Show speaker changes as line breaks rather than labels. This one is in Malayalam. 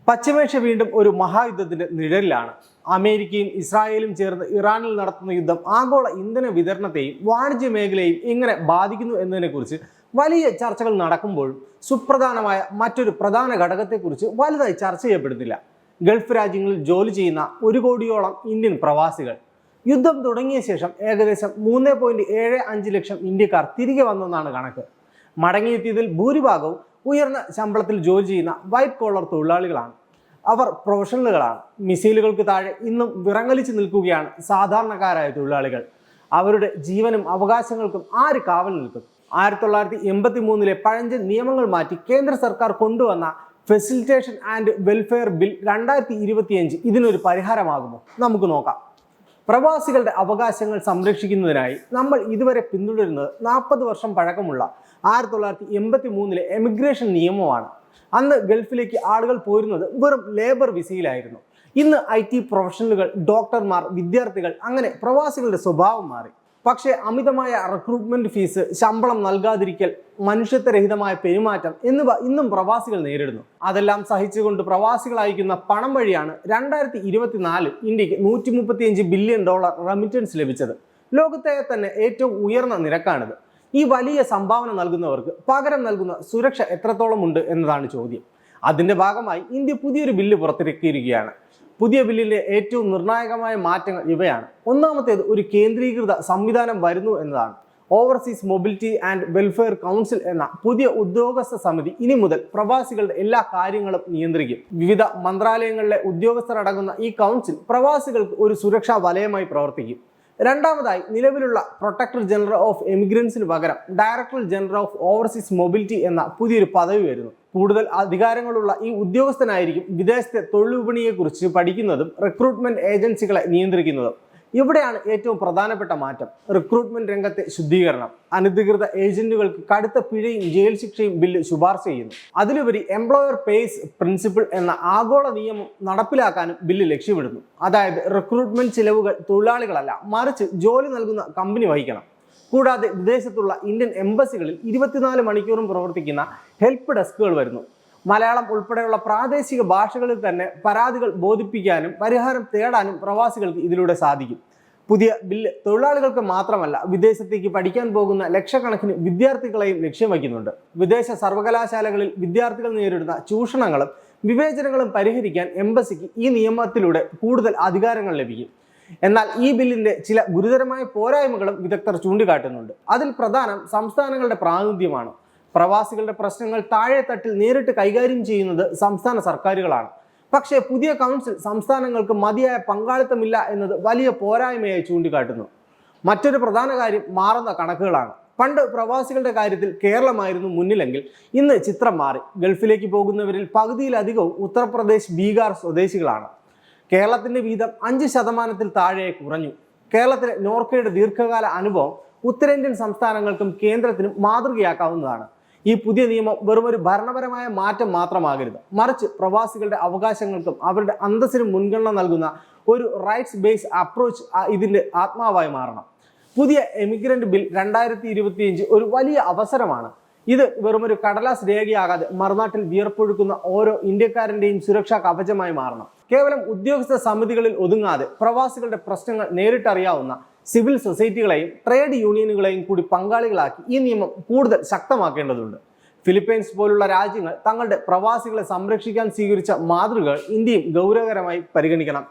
പശ്ചിമേഷ്യ വീണ്ടും ഒരു മഹായുദ്ധത്തിന്റെ നിഴലിലാണ്. അമേരിക്കയും ഇസ്രായേലും ചേർന്ന് ഇറാനിൽ നടത്തുന്ന യുദ്ധം ആഗോള ഇന്ധന വിതരണത്തെയും വാണിജ്യ മേഖലയെയും എങ്ങനെ ബാധിക്കുന്നു എന്നതിനെക്കുറിച്ച് വലിയ ചർച്ചകൾ നടക്കുമ്പോഴും സുപ്രധാനമായ മറ്റൊരു പ്രധാന ഘടകത്തെക്കുറിച്ച് വലുതായി ചർച്ച ചെയ്യപ്പെടുന്നില്ല. ഗൾഫ് രാജ്യങ്ങളിൽ ജോലി ചെയ്യുന്ന 1 കോടിയോളം ഇന്ത്യൻ പ്രവാസികൾ. യുദ്ധം തുടങ്ങിയ ശേഷം ഏകദേശം 3.75 ലക്ഷം ഇന്ത്യക്കാർ തിരികെ വന്നെന്നാണ് കണക്ക്. മടങ്ങിയെത്തിയതിൽ ഭൂരിഭാഗവും ഉയർന്ന ശമ്പളത്തിൽ ജോലി ചെയ്യുന്ന വൈറ്റ് കോളർ തൊഴിലാളികളാണ്. അവർ പ്രൊഫഷണലുകളാണ്. മിസൈലുകൾക്ക് താഴെ ഇന്നും വിറങ്ങലിച്ചു നിൽക്കുകയാണ് സാധാരണക്കാരായ തൊഴിലാളികൾ. അവരുടെ ജീവനും അവകാശങ്ങൾക്കും ആര് കാവൽ നിൽക്കും? 1983 പഴഞ്ചൻ നിയമങ്ങൾ മാറ്റി കേന്ദ്ര സർക്കാർ കൊണ്ടുവന്ന ഫെസിലിറ്റേഷൻ ആൻഡ് വെൽഫെയർ ബിൽ 2025 ഇതിനൊരു പരിഹാരമാകുമോ? നമുക്ക് നോക്കാം. പ്രവാസികളുടെ അവകാശങ്ങൾ സംരക്ഷിക്കുന്നതിനായി നമ്മൾ ഇതുവരെ പിന്തുടരുന്നത് 40 വർഷം പഴക്കമുള്ള 1983 എമിഗ്രേഷൻ നിയമമാണ്. അന്ന് ഗൾഫിലേക്ക് ആളുകൾ പോരുന്നത് വെറും ലേബർ വിസയിലായിരുന്നു. ഇന്ന് IT പ്രൊഫഷണലുകൾ, ഡോക്ടർമാർ, വിദ്യാർത്ഥികൾ, അങ്ങനെ പ്രവാസികളുടെ സ്വഭാവം മാറി. പക്ഷേ അമിതമായ റിക്രൂട്ട്മെന്റ് ഫീസ്, ശമ്പളം നൽകാതിരിക്കൽ, മനുഷ്യത്വരഹിതമായ പെരുമാറ്റം എന്നിവ ഇന്നും പ്രവാസികൾ നേരിടുന്നു. അതെല്ലാം സഹിച്ചുകൊണ്ട് പ്രവാസികൾ അയക്കുന്ന പണം വഴിയാണ് 2024 ഇന്ത്യക്ക് $135 ബില്യൺ റെമിറ്റൻസ് ലഭിച്ചത്. ലോകത്തെ തന്നെ ഏറ്റവും ഉയർന്ന നിരക്കാണിത്. ഈ വലിയ സംഭാവന നൽകുന്നവർക്ക് പകരം നൽകുന്ന സുരക്ഷ എത്രത്തോളം ഉണ്ട് എന്നതാണ് ചോദ്യം. അതിന്റെ ഭാഗമായി ഇന്ത്യ പുതിയൊരു ബില്ല് പുറത്തിറക്കിയിരിക്കുകയാണ്. പുതിയ ബില്ലിന്റെ ഏറ്റവും നിർണായകമായ മാറ്റങ്ങൾ ഇവയാണ്. ഒന്നാമത്തേത്, ഒരു കേന്ദ്രീകൃത സംവിധാനം വരുന്നു എന്നതാണ്. Overseas mobility and welfare council എന്ന പുതിയ ഉദ്യോഗസ്ഥ സമിതി ഇനി മുതൽ പ്രവാസികളുടെ എല്ലാ കാര്യങ്ങളും നിയന്ത്രിക്കും. വിവിധ മന്ത്രാലയങ്ങളിലെ ഉദ്യോഗസ്ഥർ അടങ്ങുന്ന ഈ കൗൺസിൽ പ്രവാസികൾക്ക് ഒരു സുരക്ഷാ വലയമായി പ്രവർത്തിക്കും. രണ്ടാമതായി, നിലവിലുള്ള പ്രൊട്ടക്ടർ ജനറൽ ഓഫ് എമിഗ്രൻസിന് പകരം director general of overseas mobility എന്ന പുതിയൊരു പദവി വരുന്നു. കൂടുതൽ അധികാരങ്ങളുള്ള ഈ ഉദ്യോഗസ്ഥനായിരിക്കും വിദേശത്തെ തൊഴിൽ വിപണിയെക്കുറിച്ച് പഠിക്കുന്നതും റിക്രൂട്ട്മെന്റ് ഏജൻസികളെ നിയന്ത്രിക്കുന്നതും. ഇവിടെയാണ് ഏറ്റവും പ്രധാനപ്പെട്ട മാറ്റം. റിക്രൂട്ട്മെന്റ് രംഗത്തെ ശുദ്ധീകരണം. അനധികൃത ഏജന്റുകൾക്ക് കടുത്ത പിഴയും ജയിൽ ശിക്ഷയും ബില്ല് ശുപാർശ ചെയ്യുന്നു. അതിലുപരി എംപ്ലോയർ പേയ്സ് പ്രിൻസിപ്പിൾ എന്ന ആഗോള നിയമം നടപ്പിലാക്കാനും ബില്ല് ലക്ഷ്യമിടുന്നു. അതായത് റിക്രൂട്ട്മെന്റ് ചിലവുകൾ തൊഴിലാളികളല്ല, മറിച്ച് ജോലി നൽകുന്ന കമ്പനി വഹിക്കണം. കൂടാതെ വിദേശത്തുള്ള ഇന്ത്യൻ എംബസികളിൽ 24 മണിക്കൂറും പ്രവർത്തിക്കുന്ന ഹെൽപ്പ് ഡെസ്കുകൾ വരുന്നു. മലയാളം ഉൾപ്പെടെയുള്ള പ്രാദേശിക ഭാഷകളിൽ തന്നെ പരാതികൾ ബോധിപ്പിക്കാനും പരിഹാരം തേടാനും പ്രവാസികൾക്ക് ഇതിലൂടെ സാധിക്കും. പുതിയ ബില്ല് തൊഴിലാളികൾക്ക് മാത്രമല്ല, വിദേശത്തേക്ക് പഠിക്കാൻ പോകുന്ന ലക്ഷക്കണക്കിന് വിദ്യാർത്ഥികളെയും ലക്ഷ്യം വയ്ക്കുന്നുണ്ട്. വിദേശ സർവകലാശാലകളിൽ വിദ്യാർത്ഥികൾ നേരിടുന്ന ചൂഷണങ്ങളും വിവേചനങ്ങളും പരിഹരിക്കാൻ എംബസിക്ക് ഈ നിയമത്തിലൂടെ കൂടുതൽ അധികാരങ്ങൾ ലഭിക്കും. എന്നാൽ ഈ ബില്ലിന്റെ ചില ഗുരുതരമായ പോരായ്മകളും വിദഗ്ധർ ചൂണ്ടിക്കാട്ടുന്നുണ്ട്. അതിൽ പ്രധാനം സംസ്ഥാനങ്ങളുടെ പ്രാതിനിധ്യമാണ്. പ്രവാസികളുടെ പ്രശ്നങ്ങൾ താഴെത്തട്ടിൽ നേരിട്ട് കൈകാര്യം ചെയ്യുന്നത് സംസ്ഥാന സർക്കാരുകളാണ്. പക്ഷേ പുതിയ കൗൺസിൽ സംസ്ഥാനങ്ങൾക്ക് മതിയായ പങ്കാളിത്തമില്ല എന്നത് വലിയ പോരായ്മയായി ചൂണ്ടിക്കാട്ടുന്നു. മറ്റൊരു പ്രധാന കാര്യം മാറുന്ന കണക്കുകളാണ്. പണ്ട് പ്രവാസികളുടെ കാര്യത്തിൽ കേരളമായിരുന്നു മുന്നിലെങ്കിൽ ഇന്ന് ചിത്രം മാറി. ഗൾഫിലേക്ക് പോകുന്നവരിൽ പകുതിയിലധികവും ഉത്തർപ്രദേശ്, ബീഹാർ സ്വദേശികളാണ്. കേരളത്തിന്റെ വീതം 5% താഴെ കുറഞ്ഞു. കേരളത്തിലെ നോർക്കയുടെ ദീർഘകാല അനുഭവം ഉത്തരേന്ത്യൻ സംസ്ഥാനങ്ങൾക്കും കേന്ദ്രത്തിനും മാതൃകയാക്കാവുന്നതാണ്. ഈ പുതിയ നിയമം വെറുമൊരു ഭരണപരമായ മാറ്റം മാത്രമാകരുത്, മറിച്ച് പ്രവാസികളുടെ അവകാശങ്ങൾക്കും അവരുടെ അന്തസ്സിനും മുൻഗണന നൽകുന്ന ഒരു റൈറ്റ്സ് ബേസ്ഡ് അപ്രോച്ച് ഇതിന്റെ ആത്മാവായി മാറണം. പുതിയ എമിഗ്രന്റ് ബിൽ 2025 ഒരു വലിയ അവസരമാണ്. ഇത് വെറുമൊരു കടലാസ് രേഖയാകാതെ മറുനാട്ടിൽ വിയർപ്പൊഴുക്കുന്ന ഓരോ ഇന്ത്യക്കാരന്റെയും സുരക്ഷാ കവചമായി മാറണം. കേവലം ഉദ്യോഗസ്ഥ സമിതികളിൽ ഒതുങ്ങാതെ പ്രവാസികളുടെ പ്രശ്നങ്ങൾ നേരിട്ടറിയാവുന്ന സിവിൽ സൊസൈറ്റികളെയും ട്രേഡ് യൂണിയനുകളെയും കൂടി പങ്കാളികളാക്കി ഈ നിയമം കൂടുതൽ ശക്തമാക്കേണ്ടതുണ്ട്. ഫിലിപ്പൈൻസ് പോലുള്ള രാജ്യങ്ങൾ തങ്ങളുടെ പ്രവാസികളെ സംരക്ഷിക്കാൻ സ്വീകരിച്ച മാതൃകകൾ ഇന്ത്യയും ഗൗരവകരമായി പരിഗണിക്കണം.